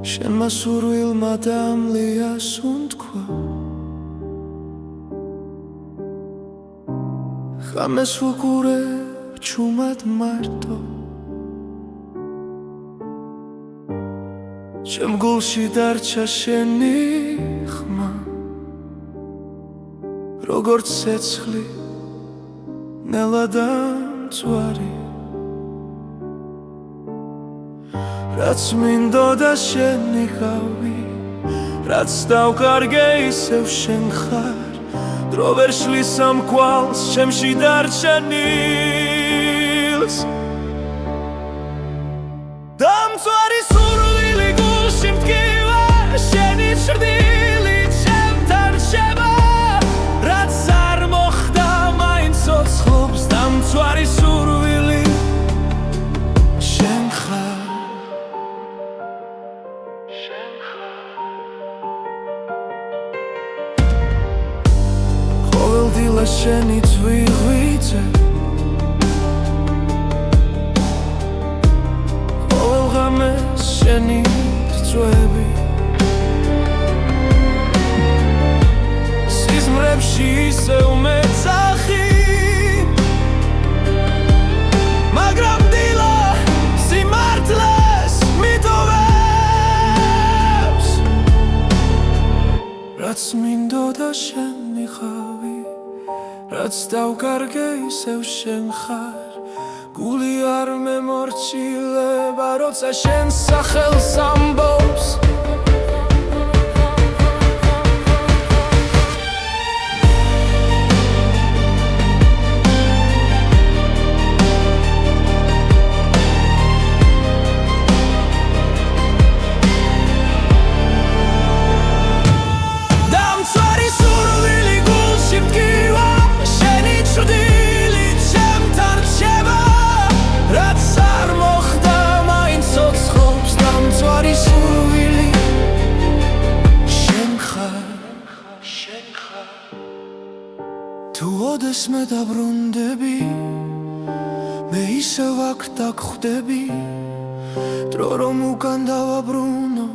შენმა სურვილმა დამლია სუნთქვა ხამეს ვუყურებ ჩუმად მარტო ჩემ გულში დარჩა შენი ხმა როგორც ცეცხლი ნელა დამწვარი რაც მინდოდა შენი ხავი რაც დავკარგე ისევ შენ ხარ დრო ვერ შლის ამ კვალს ჩემში დარჩენილს დამწვარი სურვილი გულში მტკივა შენი ჭრდილი ჩემთან რჩება რაც არ მოხდა მაინც ცოცხლობს დამწვარი სურვილი შენ ხარ ყოველდღილა შენი ძვირღვიძე ყოველ ღამეს შენი რწვევი სიზმრებში ისევ მეძახი მაგრამ დილა სიმართლეს მიტოვებს რაც მინდოდა შენი ხავი რაც დავკარგე ისევ შენ ხარ გული არ მემორჩილება როცა შენ სახელს ამბობს თუ ოდესმე დაბრუნდები მე ისევ აქ დაგხვდები დრო რომ უკან დავაბრუნო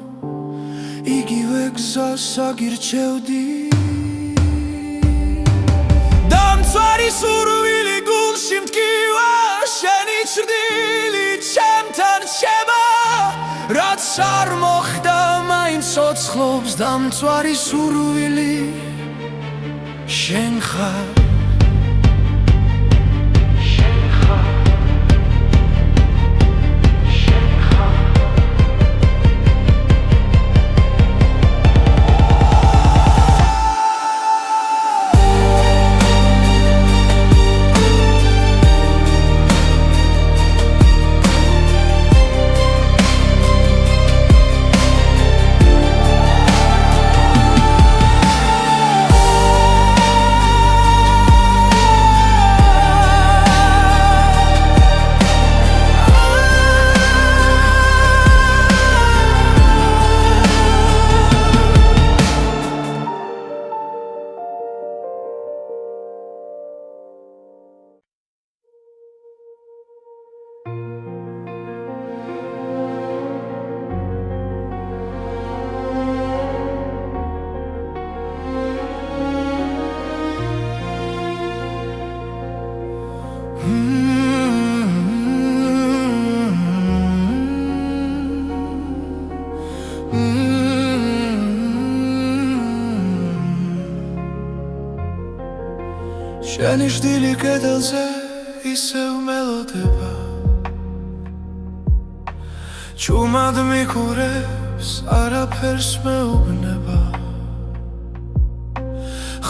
იგივე გზას აგირჩევდი დამწვარი სურვილი გულში მტკივა შენი ჭრდილი ჩემთან რჩება რაც არ მოხდა მაინც ცოცხლობს დამწვარი სურვილი შენ ხარ შენი ჭრდილი კედელზე ისევ მელოდება ჩუმად მიყურებს არაფერს მეუბნება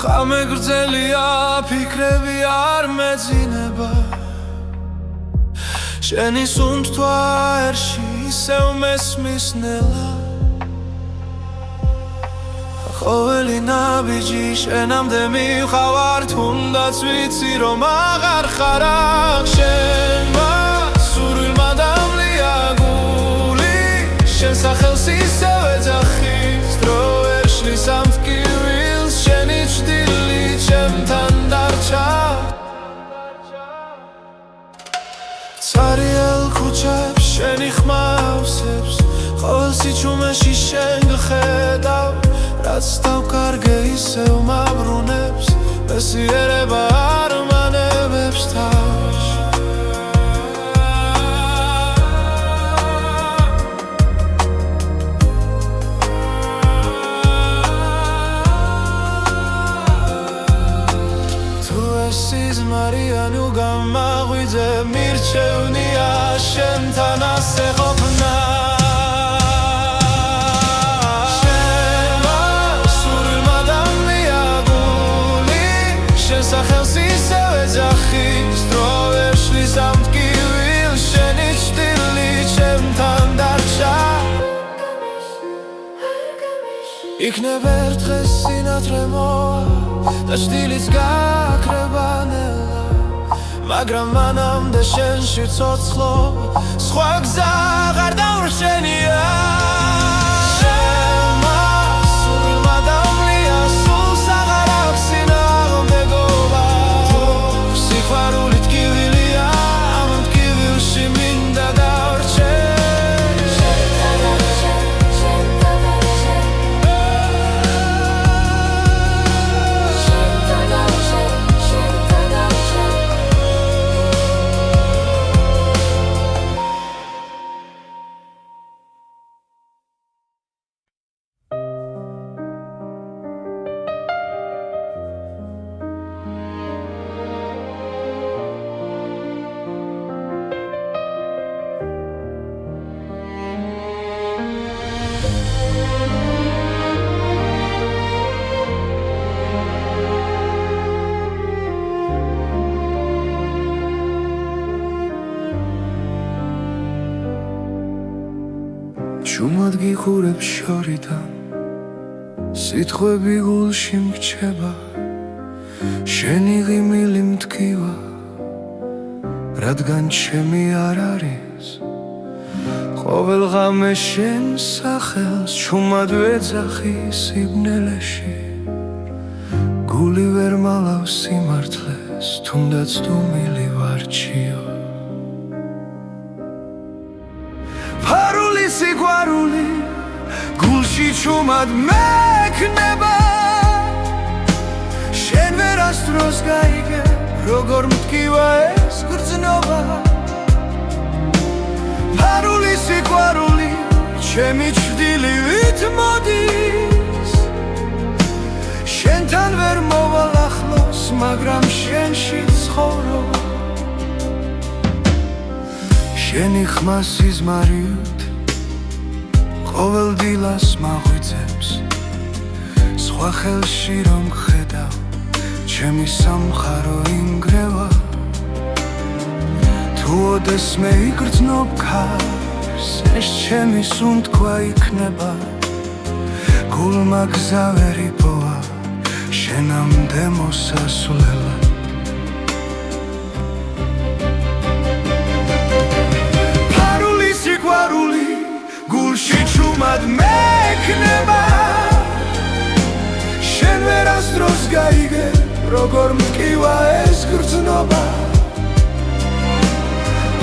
ხამე გრძელია ფიქრები არ მეძინება შენი სუნთქვა ერში ისევ მესმის ნელა ყოველი ნაბიჯი შენამდე მივხავარ თუნდაც ვიცი რომ აღარ ხარ აქ შენმა სურვილმა დამლია გული შენ სახელს ისევ ეძახის დრო ვერ შლის ამ ტკივილს შენი ჭრდილი ჩემთან დარჩა ცარიელ ქუჩებს შენი ხმა ავსებს ყოველ სიჩუმეში შენ გხედავ რაც დავკარგე ისევ მაბრუნებს მესიერება არ მანებებს თავს თუ ეს სიზმარიანი უგამაღვიძე მირჩევნია შენთან ასე ყოფნა სახელს ისევ ეძახის დრო ვერ შლის ამ ტკივილს შენი ჭრილი ჩემთან დარჩა იქნებ ერთ დღეს სინათლე მოვა და ჭდილიც გაქრება ნელა მაგრამ მანამდე შენში ცოცხლობა სხვა გზა აღარ დავრჩენია შუმად გიხურებ შორიდან სიტყვები გულში მრჩება შენი ღიმილი მტკივა რადგან ჩემი არ არის ყოველ ღამე შენ სახელს შუმად ვეძახი სიბნელეში გული ვერ მალავს სიმართლეს თუნდაც დუმილი ვარჩიო სიყვარული გულში ჩუმად მექნება შენ ვერასდროს გაიგე როგორ მტკივა ეს გრძნობა ფარული სიყვარული ჩემი ჭრდილივით მოდის შენთან ვერ მოვალ ახლოს მაგრამ შენში ცხოვრობ შენი ხმა სიზმარიუთ ყოველ დილას მაღვიძებს სხვა ხელში რომ ხედავ ჩემი სამხარო ინგრევა თუ ოდესმე იგრძნობ ქარს ეს ჩემი სუნთქვა იქნება გულმა გზა ვერ იპოვა შენამდე მოსასვლელად ფარული სიყვარული გულში ჩუმად მექნება შენ ვერასდროს გაიგე როგორ მტკივა ეს გრძნობა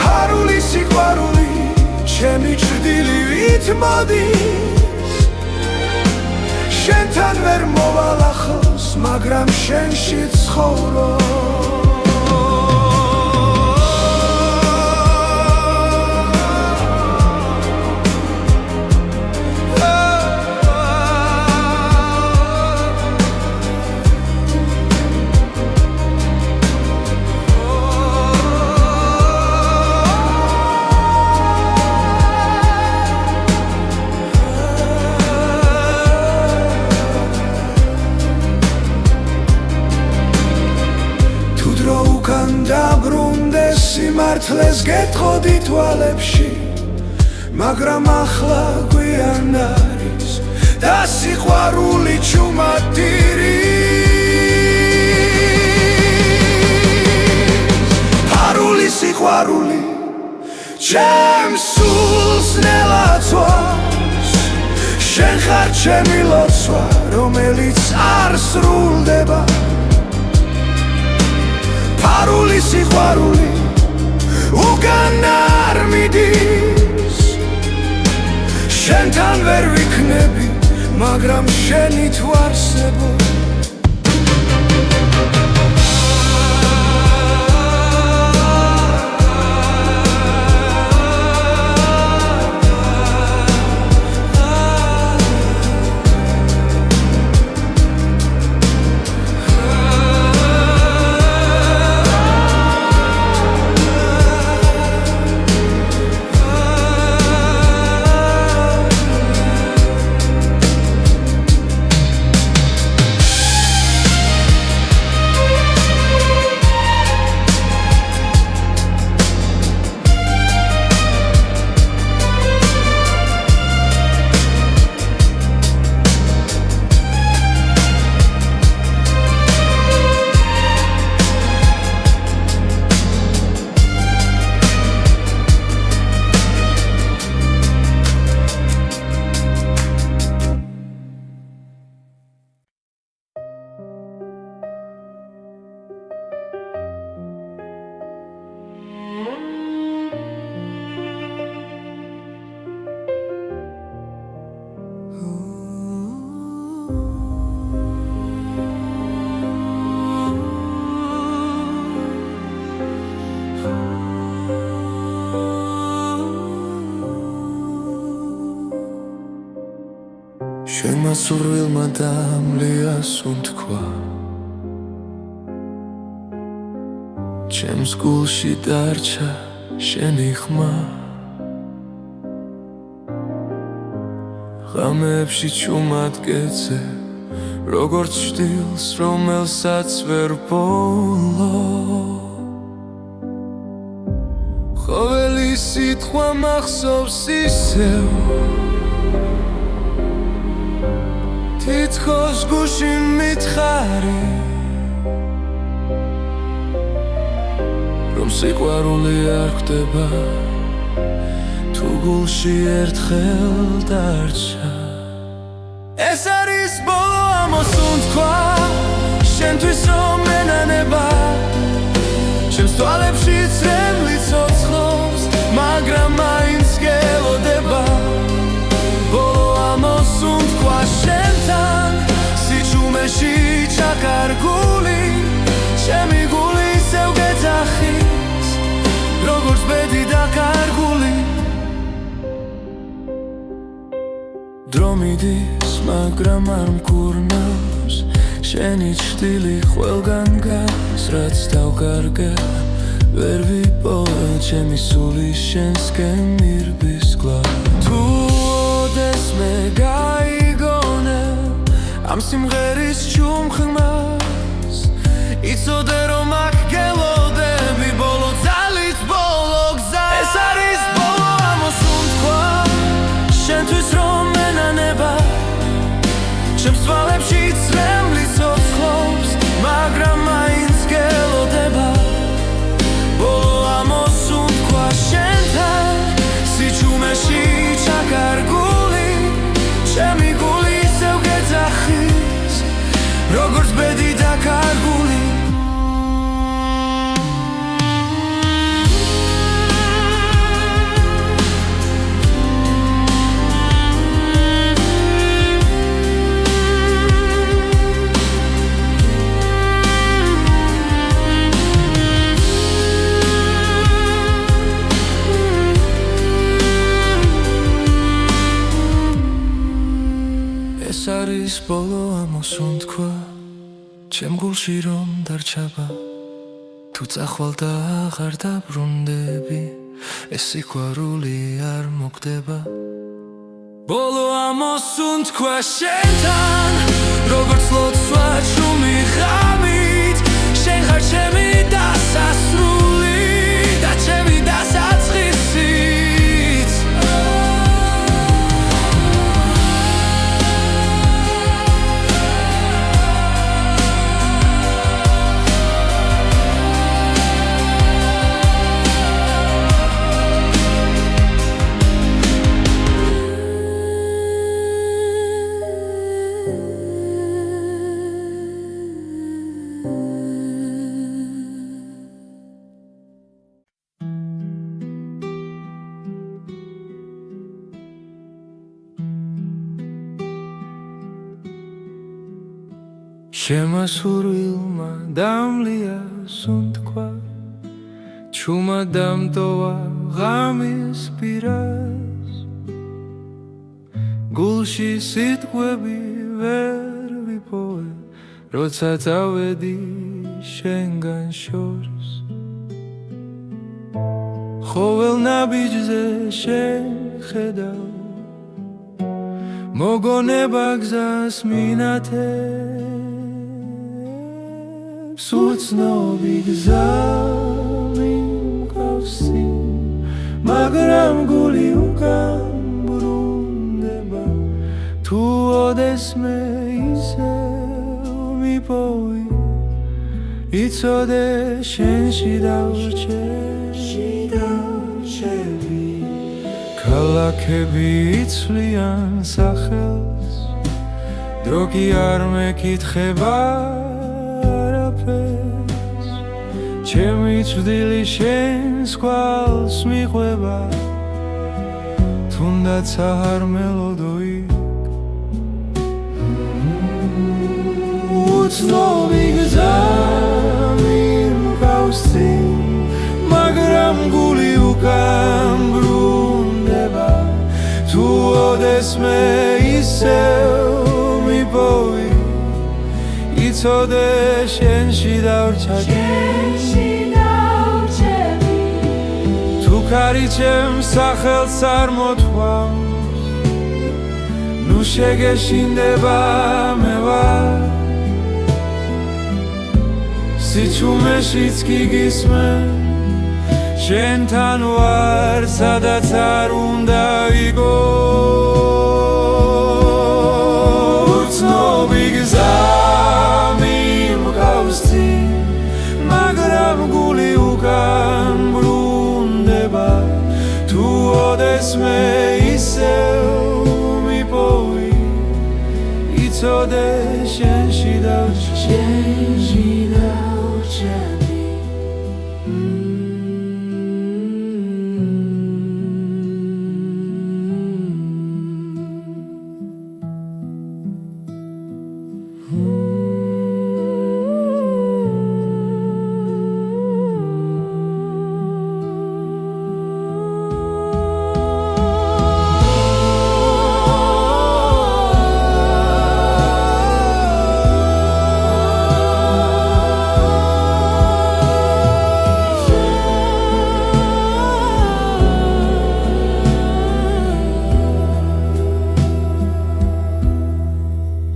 ფარული სიყვარული ჩემი ჭრდილივით მოდის შენთან ვერ მოვალ ახლოს მაგრამ შენში ცხოვრობ სიმართლეს გეტყოდი თვალებში მაგრამ ახლა გვიან არის და სიყვარული ჩუმად დირის ფარული სიყვარული ჩემს სულს ნელაცვავს შენ ხარ ჩემი ლოცვა რომელიც არ სრულდება ფარული სიყვარული უკან არ მიდის შენთან ვერ ვიქნები, მაგრამ შენით ვარსებო. შენმა სურვილმა დამლიას უთქვა, ჩემს გულში დარჩა შენი ხმა. ღამეებში ჩუმადგეცე, როგორც შტილს, რომელსაც ვერ ბოლო. ყოველი სიტყვა მახსოვს ისევ, თითქოს გულში მითხარი, რომ სიყვარული არ ხდება, თუ გულში ერთხელ დარჩა. ეს არის ბოლო ამოსუნთქვა, შენთვის რომ ენანება, ჩემს თვალებში წრემლი ცოცხლობს, მაგრამ მაინც გელოდება. ბოლო ამოსუნთქვა შენთან, სიჩუმეში ჩაკარგული, ჩემი გული ისევ გეძახის, როგორც ბედი დაკარგული. დრო მიდის, მაგრამ არ მკურნავს, შენი ჭრილი ყველგან გადის, რაც დავკარგე ვერ ვიპოვა, ჩემი სული შენსკენ მირბის გლავ. თუ ოდეს მე გაიგონე ამ სიმღერის ჩუმხმას, იცოდე რომ აქ გელოდები, ბოლო ძალით ბოლო გზა. ეს არის ბოლო ამოსუნთქვა, შენთვის რომ ენანება, ჩემს თვალებში წრემლი ცოცხლობს, მაგრამ მაინც გელოდება. ბოლო ამოსუნთქვა შენთან, სიჩუმეში ჩაკარგული, ჩემი გული ისევ გეძახის, როგორც ბედი დაკარგული. ეს არის ბოლო ამოსუნთქვა, ჩემ გულში რომ დარჩება, თუ წახვალ და აღარ დაბრუნდები, ეს სიყვარული არ მოხდება. ბოლო ამოსუნთქვა შენთან, როგორც ლოცვა ჩუმი ღამით, შენ ხარ ჩემი დასასრული და ჩემი დასაწყისიც. შემასურვილმა დამლია სუნთქვა ჩუმა დამტოვა ღამის პირას გულში სიტყვები ვერ ვიპოვე როცა წავედი შენგან შორს ხოველ ნაბიჯზე შეხედავ მოგონება გზას მინათებს უცნობი გზა მიმკავსი მაგრამ გული უკან ბრუნდება თუ ოდესმე ისევ მიპოვი იცოდე შენში დავრჩები ქალაქები იცვლიან სახელს დრო კი არ მეკითხება არაფერს ჩემი წვდილი შენს კვალს მიყვება თუნდაც არ მელოდო იქ უცნობი გზა მიმკავსი მაგრამ გული უკან ბრუნდება თუ ოდესმე ისევ მიპოვი იცოდე შენში დავრჩები თუ ქარი ჩემს სახელს არ მოთქვამს ნუ შეგეშინდება მე ვარ სიჩუმეშიც კი გისმე შენთან ვარ სადაც არ უნდა იყო უცნობი გზა მიმკავსი მაგრამ გული უკან ბრუნდება თუ ოდესმე ისევ მიპოვი იცოდე შენში დავრჩები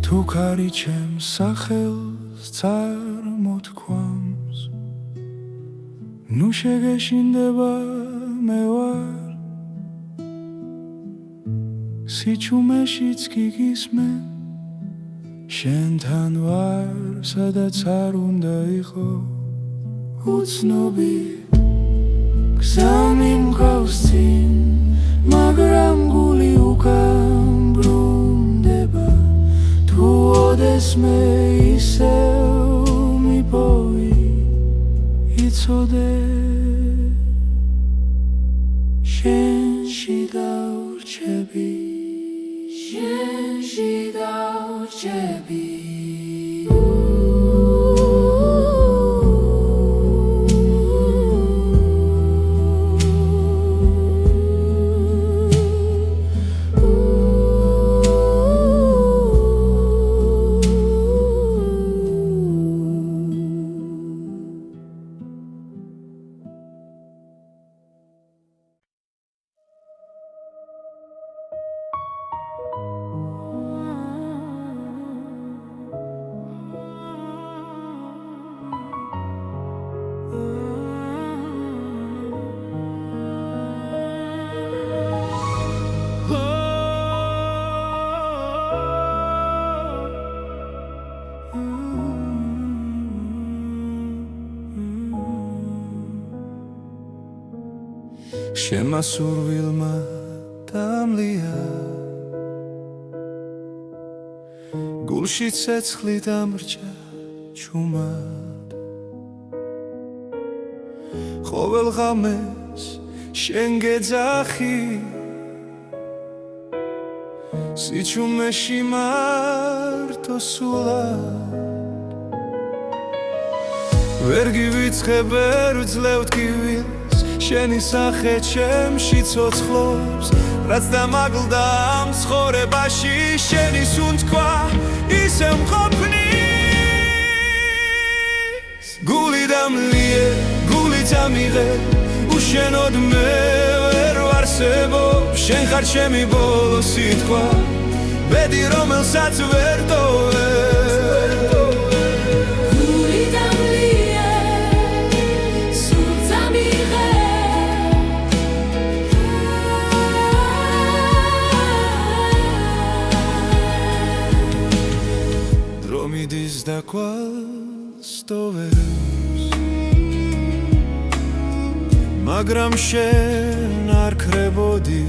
თუ ქარი ჩემს სახელს წარმოთქვამს ნუ შეგეშინდება მე ვარ სიჩუმეშიც კი გისმე შენთან ვარ სადაც არ უნდა იყო უცნობი გზა მიმკავსი მაგრამ გული უკან ბრუნდება თუ ოდესმე ისევ მიპოვი იცოდე შენში დავრჩები შენში დავრჩები შემასურვილმა დამლია გულში ცეცხლი დამრჩა ჩუმად ყოველ ღამეს შენ გეძახი სიჩუმეში მარტო სულად ვერ გივიცხებ, ვერ ვძლევ ტკივილს შენი სახე ჩემში ცოცხლობს რაც დამაგლდა ამ ცხოვრებაში შენი სუნთქვა ისევ მყოფნის გული დამლიე, გული წამიღე უშენოდ მე ვერ ვარსებობ შენ ხარ ჩემი ბოლო სიტყვა ბედი რომელსაც ვერ ტოვებ და კვალს ტოვებს მაგრამ შენ არ ქრებოდი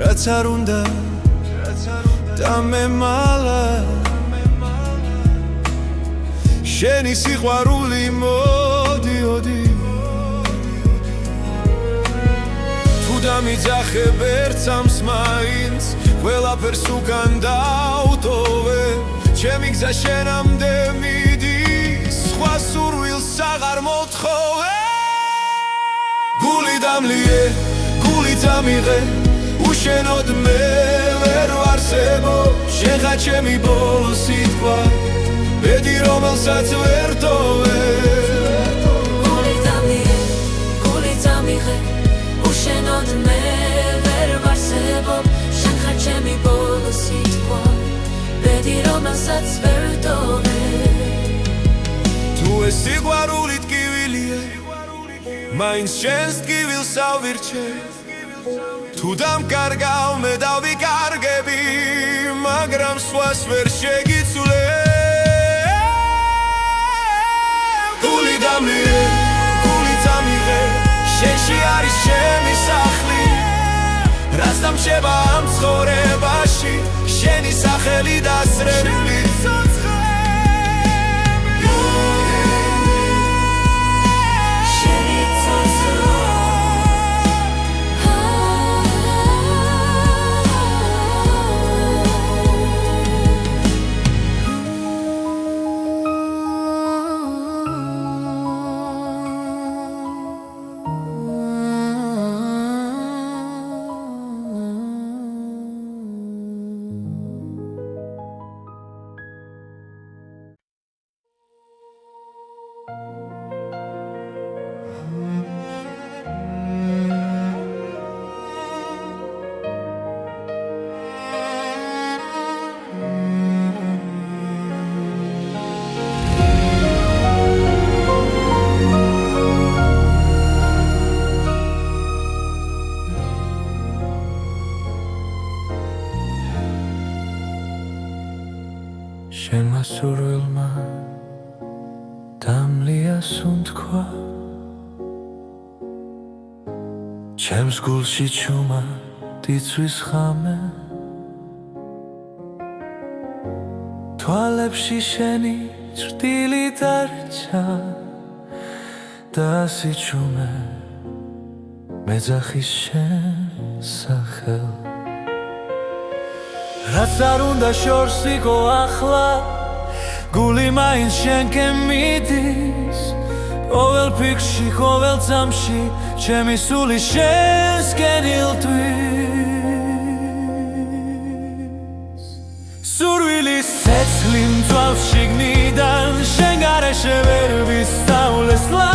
რაც არ უნდა დამემალა შენი სიყვარული მოდიოდი თუ დამიძახებ ერთ სამს მაინც ყველაფერს უკან დავტოვე ჩემი გზა შენამდე მიდის სხვა სურვილს აღარ მოთხოვე გული დამლიე, გული წამიღე უშენოდ მე ვერ ვარსებობ შენ ხარ ჩემი ბოლო სიტყვა ბედი რომელსაც ვერ ტოვებ გული დამლიე, გული წამიღე უშენოდ მე ვერ ვარსებობ ჩემი ბოლო სიტყვა ბედი რომელსაც ვერ ტოვებ თუ ეს სიყვარული ტკივილია მაინც შენს ტკივილს ავირჩევ თუ დამკარგავ მე დავიკარგები მაგრამ სხვას ვერ შეგიცვლებ გული დამლიე, გული წამიღე შენში არის ჩემი სახლი რაც დამრჩება ამ ცხოვრებაში შენი სახელი დასრები შენმა სურვილმა დამლია სუნთქვა ჩემს გულში ჩუმა დიცვის ხამე თვალებში შენი ჭრტილი დარჩა და სიჩუმე მეძახის შენ სახელს რაც არ უნდა შორს იყო ახლა გული მაინც შენკენ მიდის ყოველ ფიქრში, ყოველ წამში ჩემი სული შენსკენ ილტვის სურვილის ცეცხლი მწვავს შიგნიდან შენ გარეშე ვერ ვისწავლესლა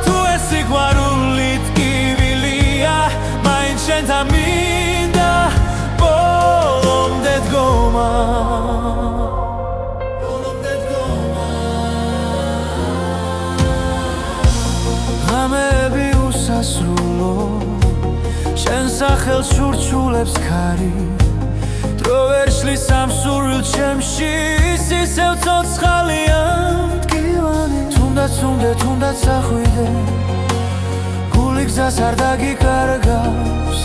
თუ ეს სიყვარული ტკივილია მაინც შენთან მინდა ბოლომდე დგომა ღამეები უსასრულო შენ სახელს შურჩულებს ქარი დრო ვერ შლის ამ სურვილ ჩემში ის ისევ ცოცხალია მტკივანი თუნდაც ახვიდე გული გზას არ დაგიკარგავს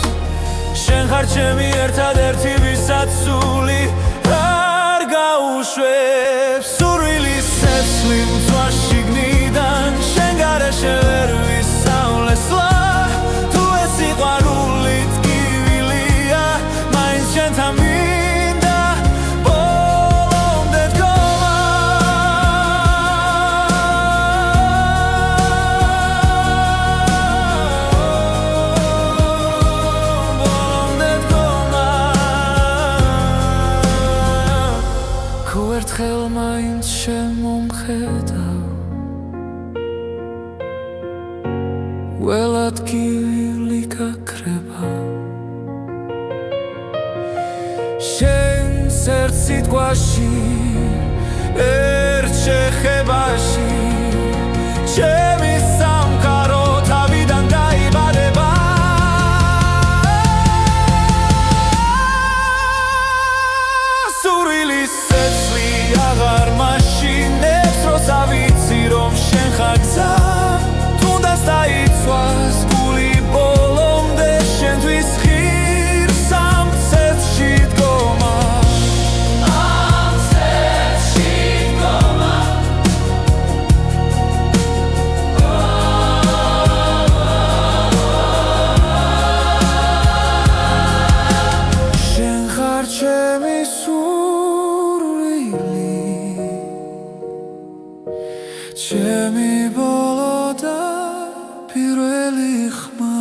შენ ხარ ჩემი ერთადერთი ვისაც სული არ გაუშვებს სურვილის ცეცხლი მწვავს შიგნიდან შენ გარეშე ვერ ვისწავლესლა თუ ეს სიყვარული ტკივილია მაინც შენთან მინდა ბოლომდე დგომა ხედავ ველად გივილი გაქრება შენს ერთ სიტყვაში ერთ შეხებაში ჩემი სამყარო თავიდან დაიბადება სურვილის სეცლი აღარ მაშინებს როცა ვიცი რომ შენ ხარ გზა თუნდაც დაიცვას გული ბოლომდე შენთვის ღირს ამ ცეცხლში დგომა შენ ხარ ჩემი სურვილი ჩემი ბოლო და პირველი ხმა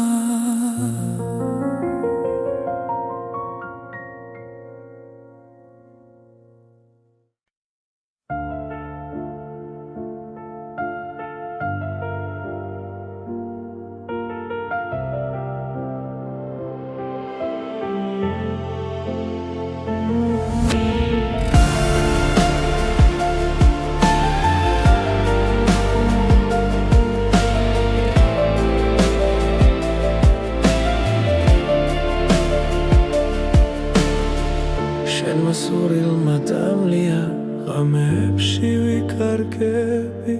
შენმა სურვილმა დამლია ღამეებში ვიკარგები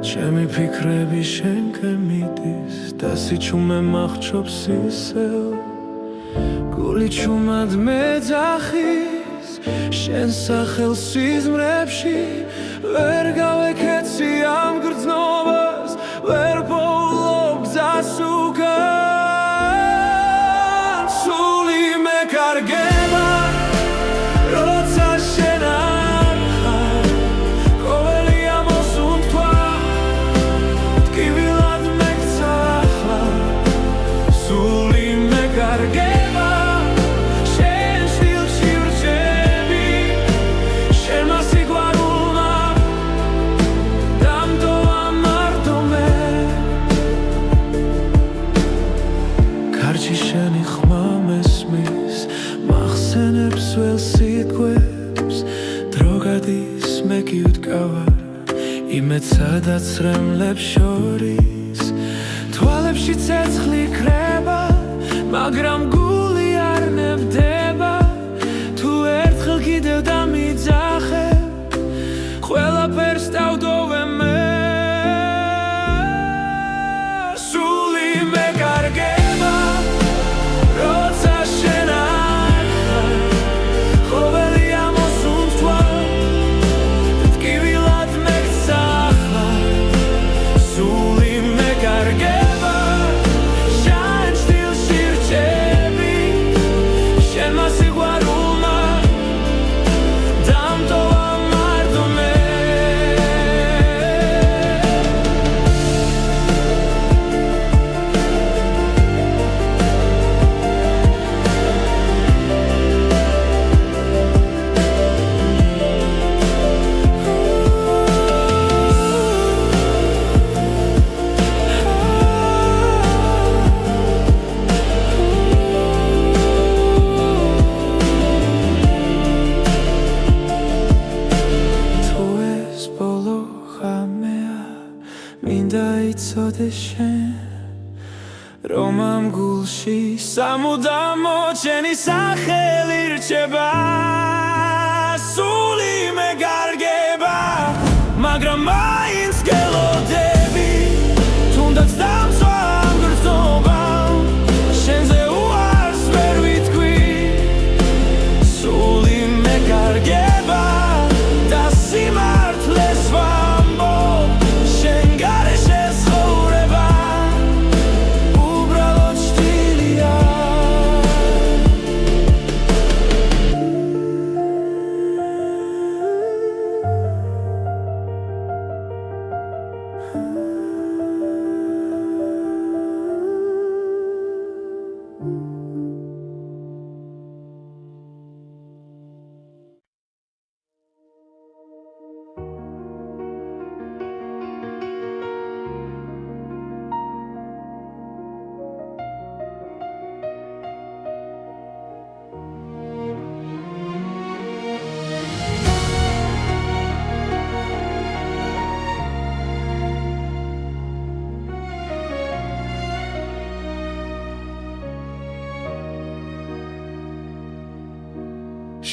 ჩემი ფიქრები შენკენ მიდის და სიჩუმე მახრობს ისევ გული ჩუმად მეძახის შენ სახელს სიზმრებში ვერ გავეკეცი ამ გრძნობას ვერ პოულობ გზას უკან სული მეკარგება როცა შენ არ ხარ ყოველი ამოსუნთქვა ტკივილად მეკცა ახლა სული მეკარგება შენ შვილში ვრჩები შენმა სიყვარულმა დამტოვა მარტომე კარჩი შენი ხმა მესმის მახსენებს ველს სიტყვებს დრო გადის მე კი ვდგავარ იმედ სადაც რემლებს შორის თვალებში ცეცხლი ქრება მაგრამ გული არ ნებდება თუ ერთხელ კიდევ დამიძახებ ყველაფერს დავდოვე მე სული მეკარგება როცა შენ არ ხარ ყოველი ამოსუნთქვა ტკივილად მეკცა ახლა სული მეკარგება შენ შვილში ვრჩები შენმა სიყვარულმა დამტოვა მარტომე თუ ეს ბოლო ღამეა მინდა იცოდე შენ რომ ამ გულში სამუდამო ჩემი სახელი რჩება სული მეკარგება მაგრამ მაინც გელოდები თუნდაც დამცვა ამ გრძნობამ შენზე უარს ვერ ვიტყვი სული მეკარგება და სიმართლეს ვამბობ შენ გარეშე ცხოვრება უბრალოდ შტილია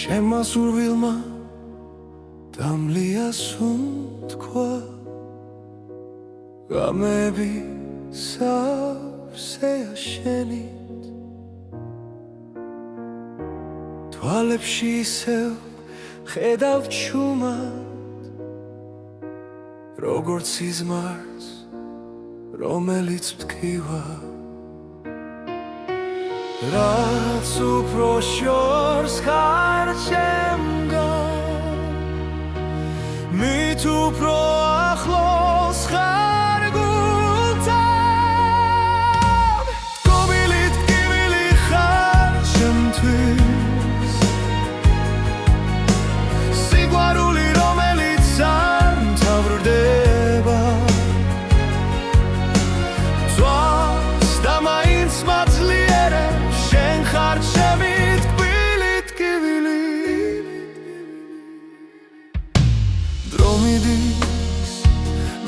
Shema survilma damlia suntkwa Gamebi savseya shenit Tvalepshi isev ხედავ ჩუმად როგორც სიზმარს რომელიც მტკივა რაც უფრო შორს ხარ ჩემგან მით უფრო ახლოს ხარ გულთან გობილით ტკივილი ხარ ჩემთვის სიყვარული რომელიც არ მთავრდება ძვავს და მაინც მაძლიერებს შენ ხარ ჩემი ტკბილი ტკივილი დრო მიდის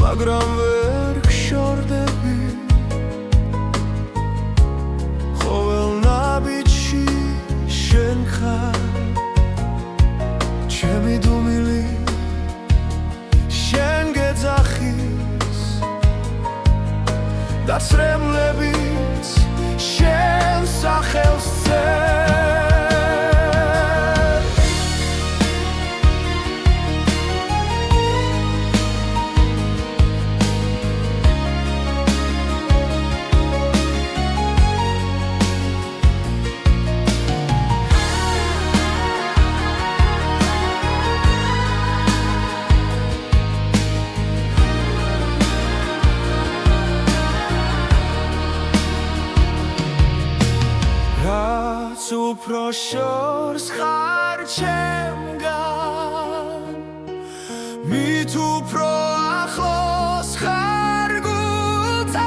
მაგრამ ვერ გშორდები ყოველ ნაბიჯში შენ ხარ ჩემი დუმილი შენ გეძახის და სრემლებიც შენ სახელს წერს უფრო შორს ხარ ჩემგან მით უფრო ახლოს ხარ გულთან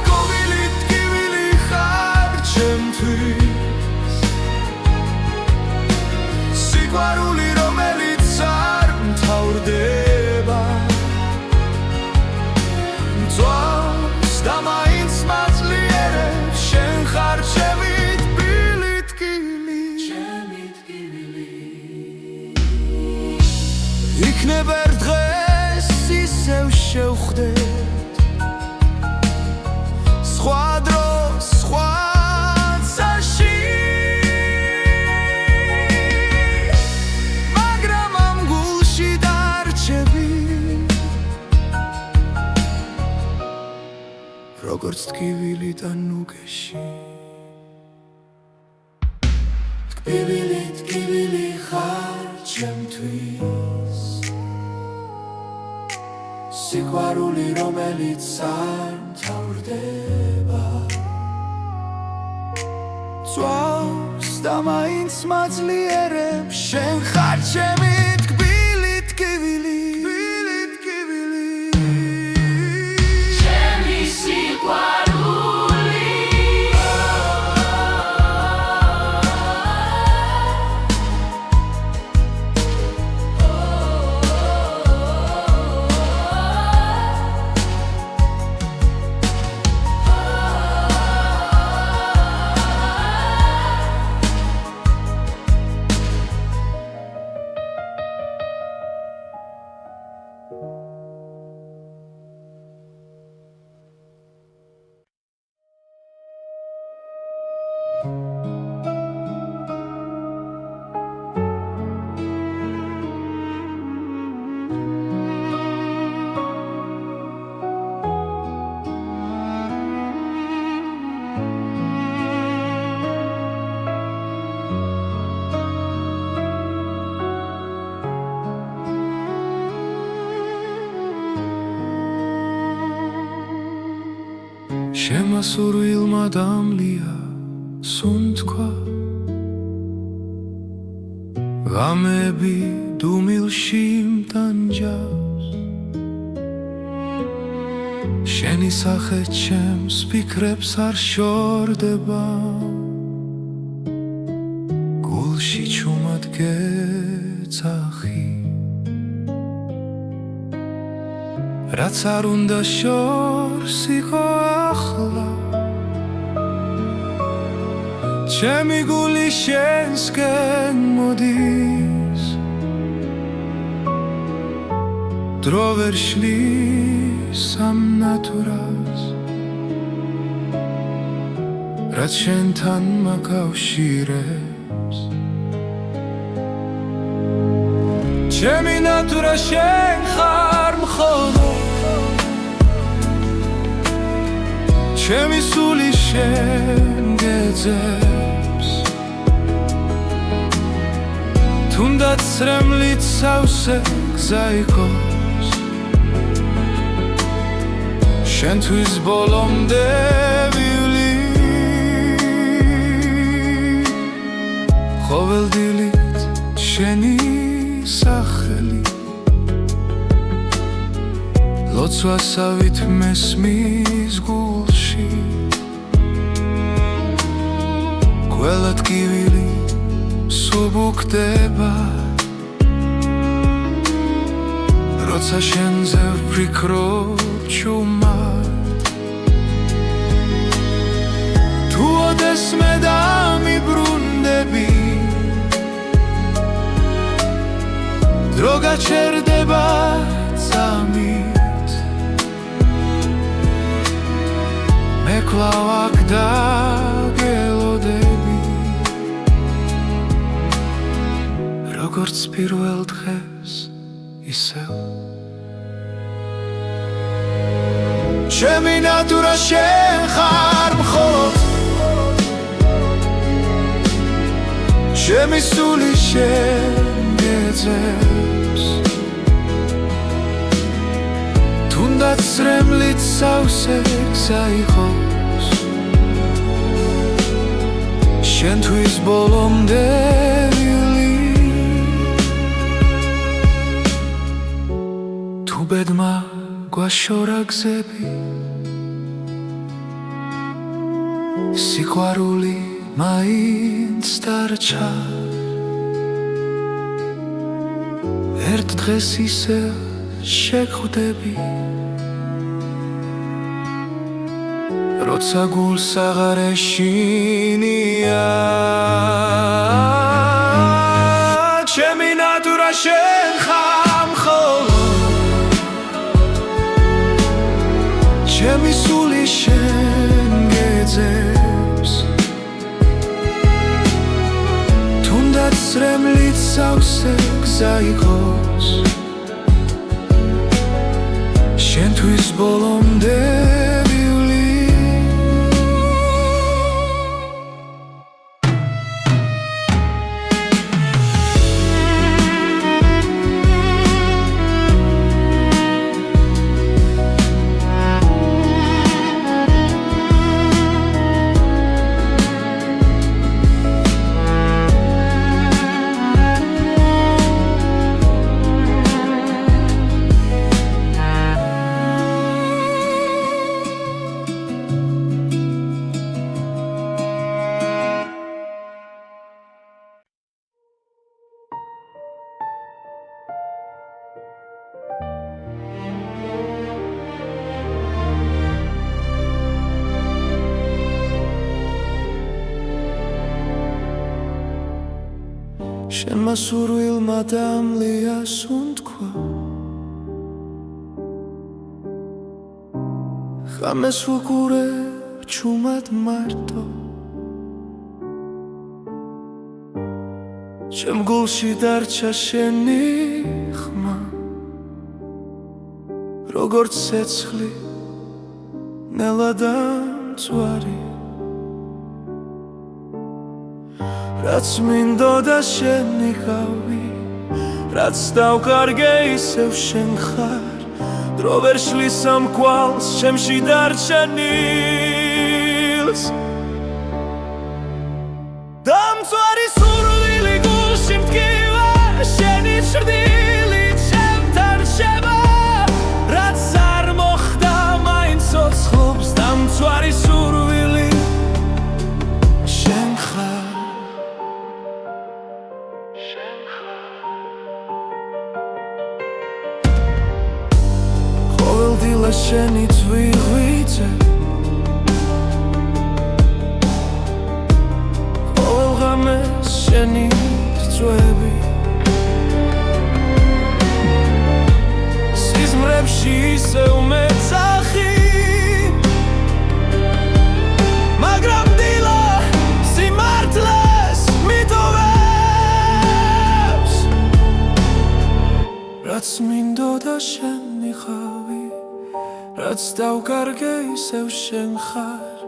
გობილი ტკივილი ხარ ჩემთვის სიყვარული რომელიც არ მთავრდება ძვავს და მაინც მაძლიერებს შენ ხარ ჩემი ტკბილი ტკივილი იქნება ერთ დღეს ისევ შევხვდეთ სხვა დროს სხვა წაში მაგრამ ამ გულში დარჩები როგორც ტკივილი და ნუგეში ტკბილი ტკივილი ხარ ჩემთვის სიყვარული რომელიც არ მთავრდება ძვავს და მაინც მაძლიერებს შენ ხარ ჩემი ტკბილი ტკივილი ჩემი სიყვარული შემასურვილმა დამლია სუნთქვა ღამები დუმილში მტანჯავს შენი სახე ჩემს ფიქრებს არ შორდება გულში ჩუმად გეძახი რაც არ უნდა შორს იყო ახლა ჩემი გული შენსკენ მოდის დრო ვერ შლის ამ ნატურას რაც შენთან მაკავშირებს ჩემი ნატურა შენ ხარ მხოლოდ ჩემი სული შენ გეძებს თუნდაც რემლით სავსე გზა იყოს შენთვის ბოლომდე ვივლი ყოველდილით შენი სახელი ლოცვასავით მესმის გულში ყველა ტკივილი სუბუქდება როცა შენზე ვფიქრობ ჩუმად თუ ოდესმე დამიბრუნდები დრო გაჩერდება წამით მე კვლავ აქ დაგელოდები როგორც პირველ დღეს ისევ ჩემი ნატურა შენ ხარ მხოლოდ ჩემი სული შენ გეძებს თუნდაც რემლით სავსე გზა იყოს შენთვის ბოლომდე ვივლი თუ ბედმა გვაშორა გზები სიყვარული მაინც დარჩა ერთ დღეს ისევ შეგხვდები როცა გულს აღარ ეშინია ჩემი ნატურა შენ ხარ მხოლოდ ჩემი სული შენ გეძებს თუნდაც რემლით სავსე გზა იყოს შენთვის ბოლომდე ვივლი შენმა სურვილმა დამლია სუნთქვა ხამეს ვუყურებ ჩუმად მარტო ჩემ გულში დარჩა შენი ხმა როგორც ცეცხლი ნელადამწვარი რაც მინდოდა შენ იყავი რაც დავკარგე ისევ შენ ხარ დრო ვერ შლის ამ კვალს ჩემში დარჩენილს დამწვარი სურვილი გულში მტკივა შენი ჭრდილი ჩემთან რჩება რაც არ მოხდა მაინც ცოცხლობს დამწვარი სურვილი შენ ხარ ყოველდილა შენი წვიღვიძე წლებში ისევ მეძახი მაგრამ დილა სიმართლეს მიტოვებს რაც მინდოდა შენ მიხავი რაც დავკარგე ისევ შენ ხარ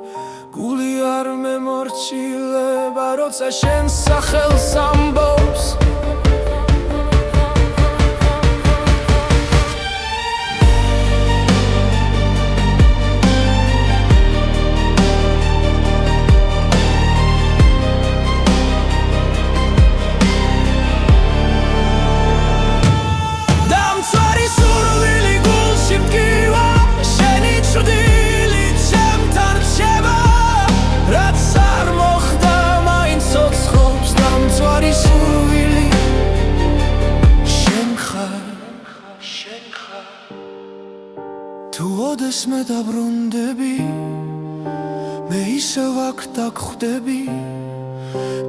გული არ მემორჩილება როცა შენ სახელს ამბობს თუ ოდეს მე დაბრუნდები მე ისევ აქ დაგხვდები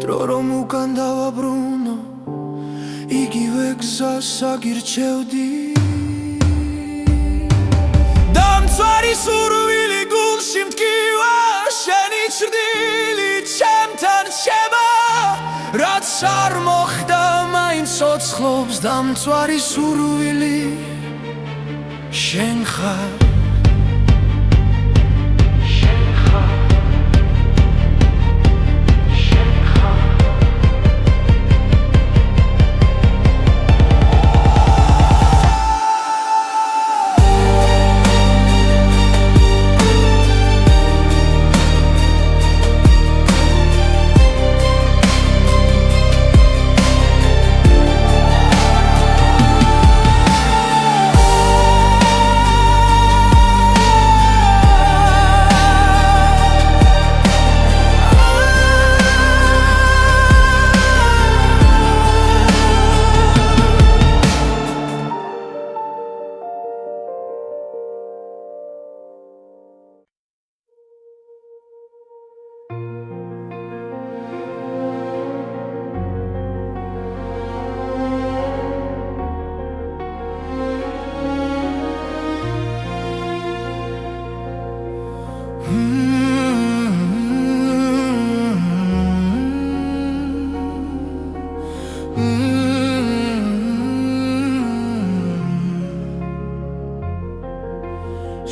დრო რომ უკან დავაბრუნო იგივე გზას აგირჩევდი დამცვარი სურვილი გულში მტკივა შენი ჭრდილი ჩემთან რჩება რაც არ მოხდა მაინც ცოცხლობს დამცვარი სურვილი შენ ხარ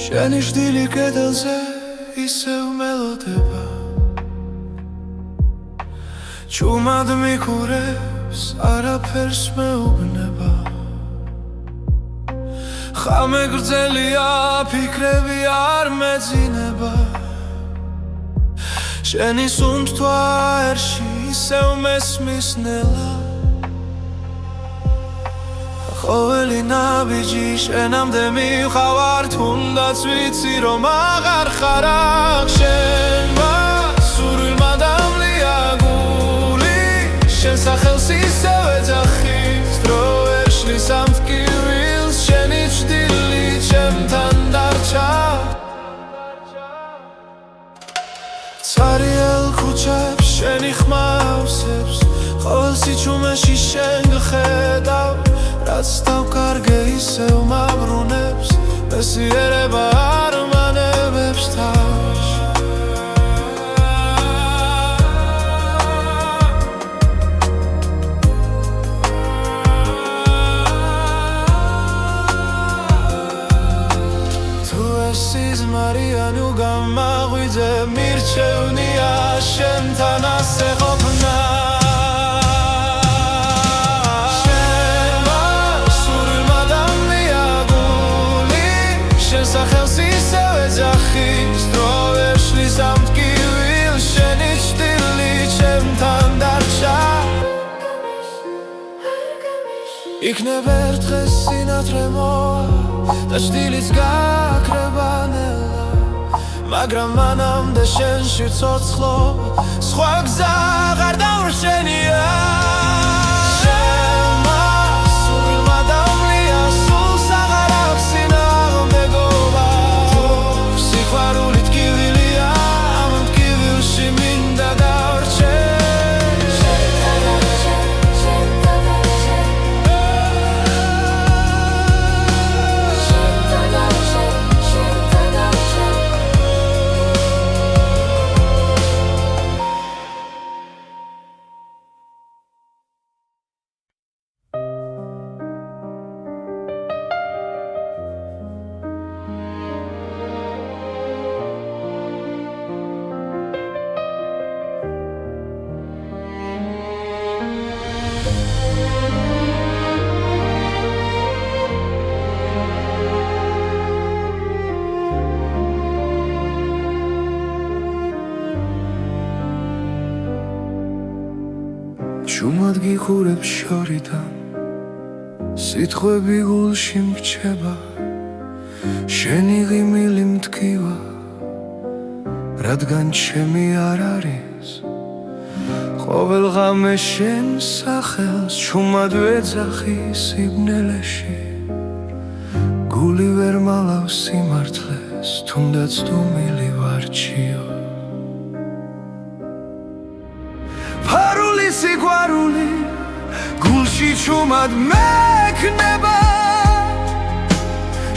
შენი ჭრდილი კედელზე ისევ მელოდება ჩუმად მიყურებს არაფერს მეუბნება ხამე გრძელია ფიქრები არ მეძინება შენი სუნთქვა ერში ისევ მესმის ნელა ყოველი ნაბიჯი შენამდე მივხავარ თუნდაც ვიცი რომ აღარ ხარ აქ შენმა სურვილმა დამლია გული შენ სახელს ისევ ეძახი დრო ვერ შლის ამ ტკივილს შენი ჭრდილი ჩემთან დარჩა ცარიელ ქუჩებს შენი ხმა ავსებს ყოველ სიჩუმეში შენ გხედავ რაც დავკარგე ისევ მაბრუნებს მესიერება არ მანებებს თავს თუ ეს სიზმარია ნუ გამაღვიძე მირჩევნია შენთან ასე ყოფნა სახელს ისევ ეძახი დრო ვერ შლის ამ ტკივილს შენი ჭრდილი ჩემთან დარჩა იქნებ ერთ დღეს სინათლე მოვა და ჭრდილიც გაქრება ნელა მაგრამ მანამდე შენში ცოცხლობ სხვა გზა აღარ დავრშენია ჩუმად გიხურებ შორიდან სიტყვები გულში მრჩება შენი ღიმილი მტკივა რადგან ჩემი არ არის ყოველ ღამე შენ სახელს ჩუმად ვეძახი სიბნელეში გული ვერ მალავს სიმართლეს თუნდაც დუმილი ვარჩიო ფარული სიყვარული გულში ჩუმად მექნება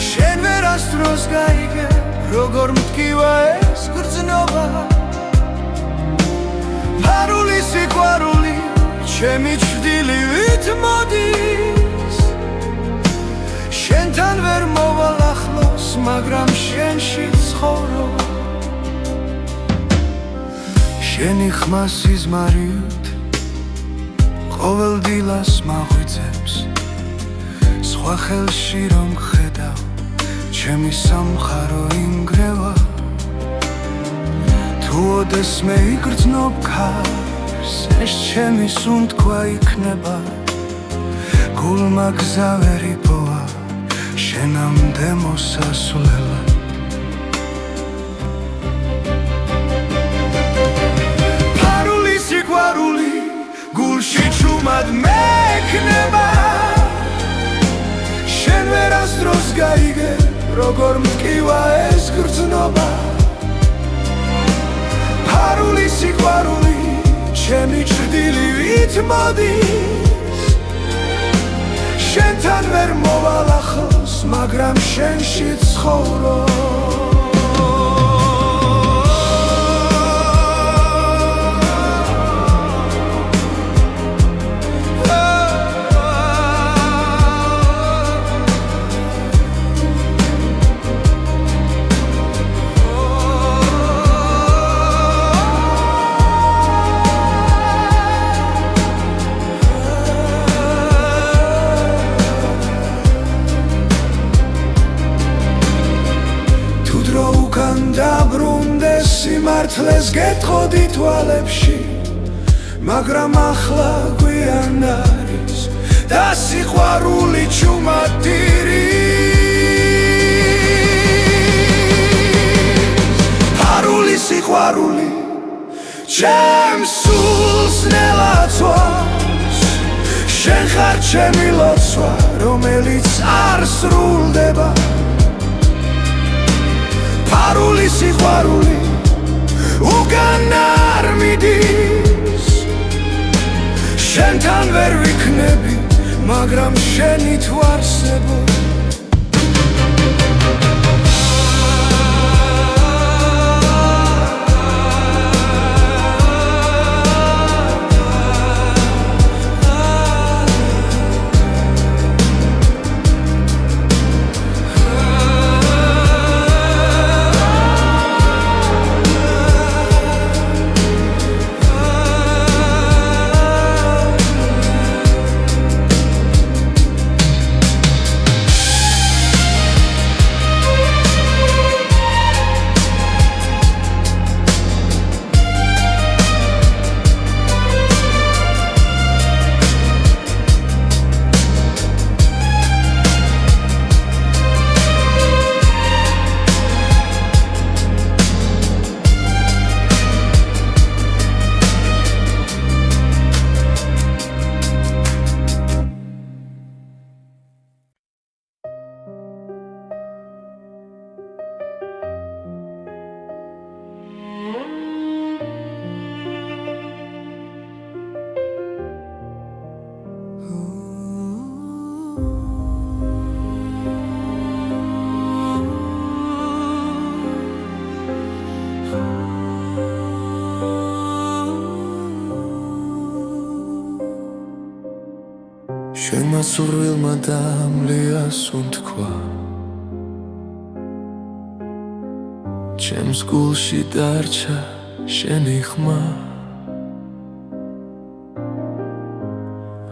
შენ ვერასდროს გაიგე როგორ მტკივა ეს გრძნობა ფარული სიყვარული ჩემი ჩრდილივით მოდის შენთან ვერ მოვალ ახლოს მაგრამ შენში ცხოვრობ შენი ხმა სიზმარით ყოველ დილას მაღვიძებს სხვა ხელში რომ ხედავ ჩემი სამხარო ინგრევა თუ ოდესმე იგრძნობ ქარს ეს ჩემი სუნთქვა იქნება გულმა გზა ვერ იპოვა შენამდე მოსასვლელად ფარული სიყვარული გულში ჩუმად მექნება შენ ვერასდროს გაიგე როგორ მტკივა ეს გრძნობა ფარული სიყვარული ჩემი ჩრდილივით მოდის შენთან ვერ მოვალ ახლოს მაგრამ შენში ცხოვრობ სიმართლეს გეტყოდი თვალებში მაგრამ ახლა გვიან არის და სიყვარული ჩუმად ტირის ფარული სიყვარული ჩემს სულს ნელაცვავს შენ ხარ ჩემი ლოცვა რომელიც არ სრულდება ფარული სიყვარული უკან არ მიდის შენთან ვერ ვიქნები მაგრამ შენით ვარსებობ შენმა სურვილმა დამლია სუნთქვა ჩემს გულში დარჩა შენი ხმა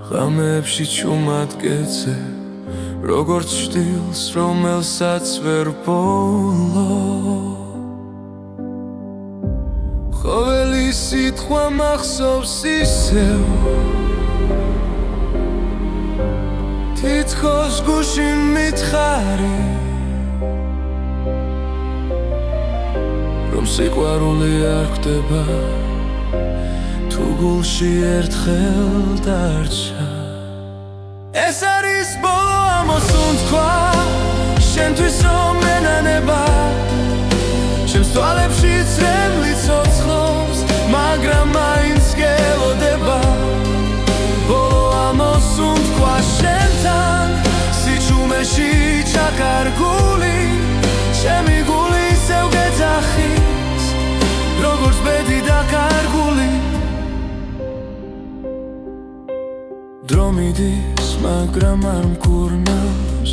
ღამეებში ჩუმად გეცე როგორც შტილს რომელსაც ვერ ბოლო ყოველი სიტყვა მახსოვს ისევ თითქოს გუში მითხარი რომ სიყვარული არ ხდება თუ გულში ერთხელ დარჩა ეს არის ბოლო ამოსუნთქვა შენთვის რომ მენანება ჩემს თვალებში წრემლი ცოცხლობს მაგრამ მაინც გელოდება ბოლო ამოსუნთქვა შენთან სიჩუმეში ჩაკარგული ჩემი გული ისევ გეძახის როგორც ბედი დაკარგული დრო მიდის მაგრამ არ მკურნავს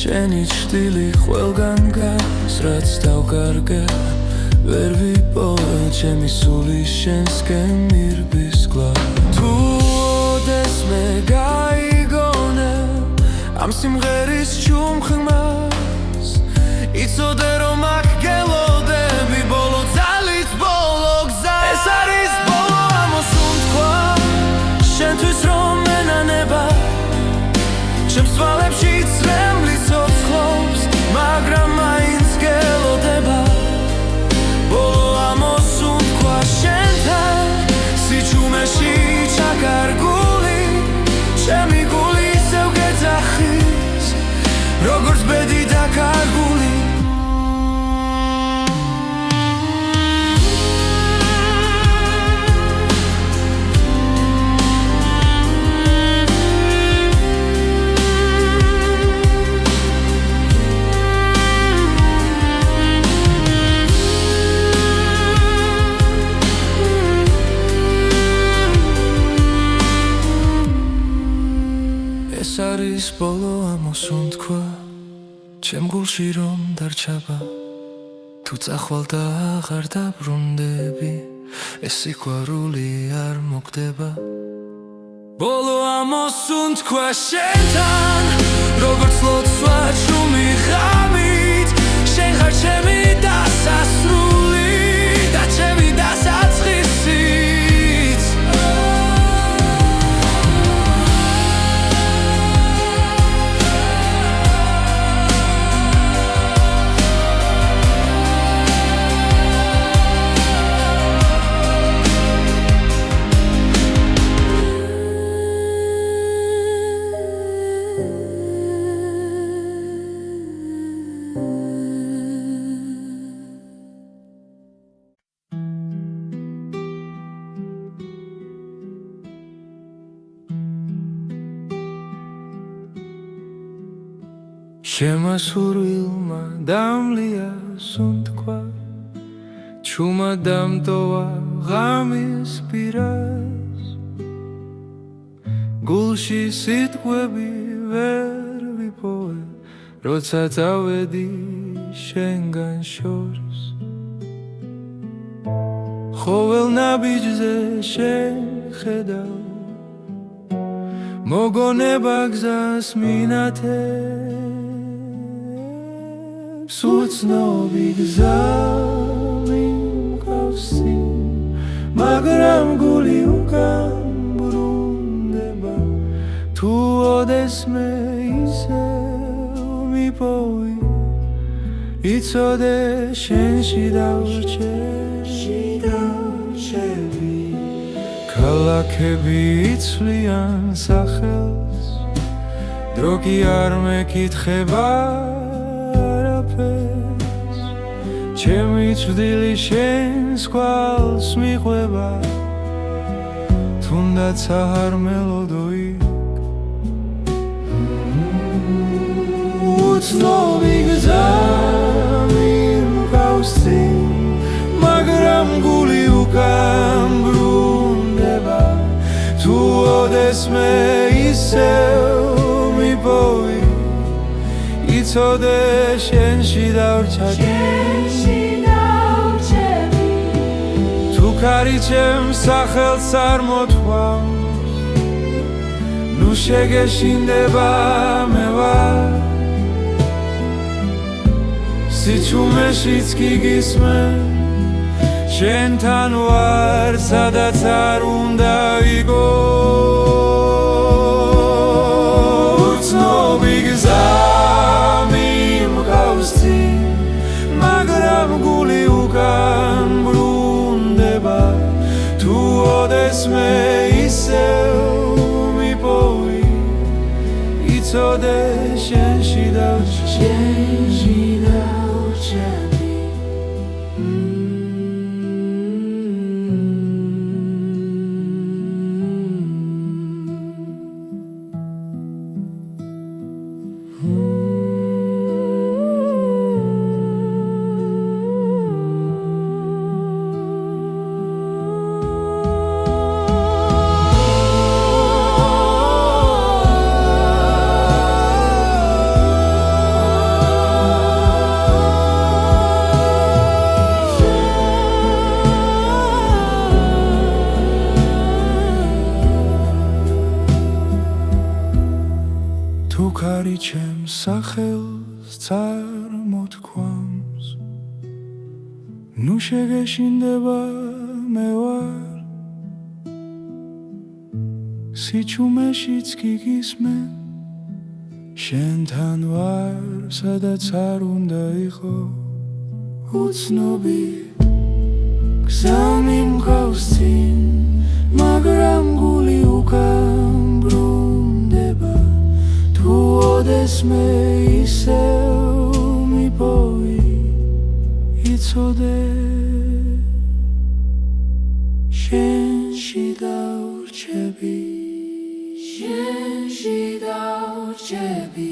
შენი ჭრილი ყველგან გას რაც დავკარგე ვერ ვიპოვა ჩემი სული შენსკენ მირბის გლა თუ ოდესმე გაიგონე ამ სიმღერის ჩუმხმას იცოდე რომ აქ გელოდები ბოლო ძალით ბოლო გზა ეს არის ბოლო ამოსუნთქვა შენთვის რომ მენანება ჩემს თვალებში წრემლი ცოცხლობს მაგრამ მაინც გელოდება ბოლო ამოსუნთქვა შენთან სიჩუმეში ჩაკარგული ჩემი გული ისევ გეძახის როგორც ბედი დაკარგული ეს არის ბოლო ამოსუნთქვა ჩემ გულში რომ დარჩება თუ წახვალ და აღარ დაბრუნდები ეს სიყვარული არ მოხდება ბოლო ამოსუნთქვა შენთან როგორც ლოცვა ჩუმი ღამით შენ ხარ ჩემი დასასრული და ჩემი დასაწყისიც შემასურვილმა დამლია სუნთქვა ჩუმა დამტოვა ღამის პირას გულში სიტყვები ვერ ვიპოვე როცა წავედი შენგან შორს ხოველ ნაბიჯზე შენ ხედავ მოგონება გზას მინათებს უცნობი გზა მიმკავსი მაგრამ გული უკან ბრუნდება თუ ოდესმე ისევ მიპოვი იცოდე შენში დავრჩები ქალაქები იცვლიან სახელს დრო კი არ მეკითხება არაფერს ჩემი წვდილი შენს კვალს მიყვება თუნდაც არ მელოდო იქ უცნობი გზა მიმკავსი მაგრამ გული უკან ბრუნდება თუ ოდესმე ისევ მიპოვი იცოდე შენში დავრჩები თუ ქარი ჩემს სახელს არ მოთხოვს ნუ შეგეშინდება მე ვარ სიჩუმეშიც კი გისმე შენთან ვარ სადაც არ უნდა იყო ოდეს მე ისევ მიპოვი იცოდე შენში დავჭები თუ ქარი ჩემს სახელს წარმოთქვამს ნუ შეგეშინდება მე ვარ სიჩუმეშიც გიგისმენ შენთან ვარ სადაც არ უნდა იყო უცნობი გზა მიმყავს წინ მაგრამ გული უკან ბრუნდება თუ ოდეს მე ისევ მიპოვი იცოდე შენში დავრჩები შენში დავრჩები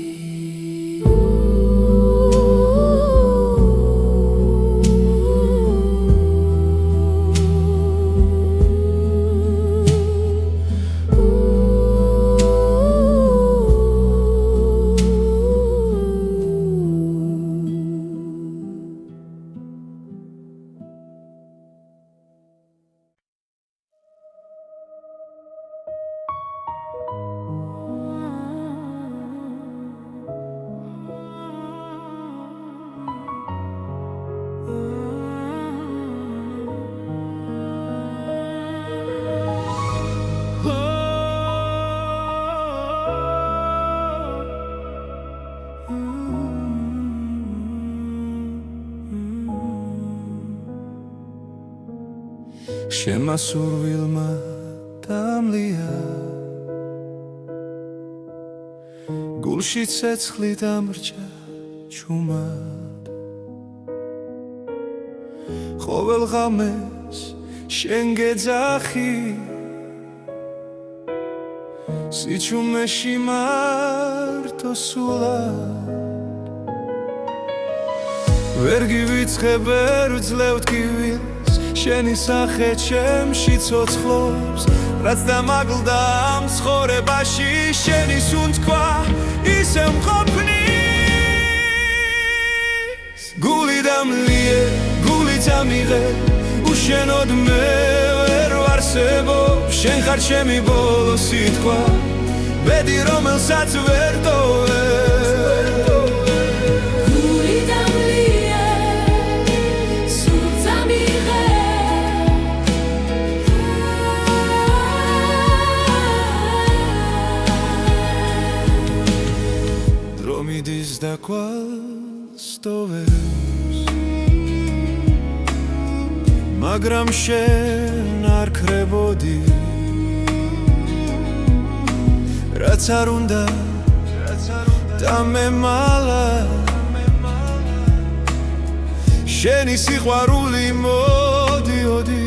შემასურვილმა დამლია გულში ცეცხლი დამრჩა ჩუმად ყოველ ღამეს შენ გეძახი სიჩუმეში მარტო სულად ვერ გივიწყებ ვერ ვძლევთ გივილს შენი სახე ჩემში ცოცხლობს რაც დამაგლდა ამ ცხოვრებაში შენი სუნთქვა ისევ მყოფნის გული დამლიე გული წამიღე უშენოდ მე ვერ ვარსებობ შენ ხარ ჩემი ბოლო სიტყვა ბედი რომელსაც ვერ ტოვებ მიდის და კვალს ტოვებს მაგრამ შენ არ ქრებოდი რაც არ უნდა დამემალა შენი სიყვარული მოდიოდი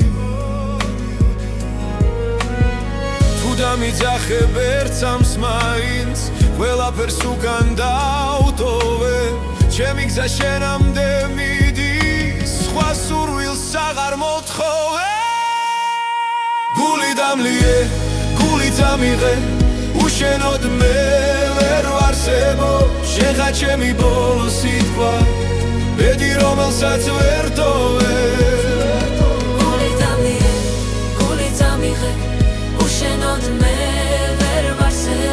თუ დამიძახებ ერთს მაინც ყველაფერს უკან დავტოვე ჩემი გზა შენამდე მიდის სხვა სურვილს აღარ მოთხოვე გული დამლიე გული წამიღე უშენოდ მე ვერ ვარსებობ შენ ხარ ჩემი ბოლო სიტყვა ბედი რომელსაც ვერ ტოვებ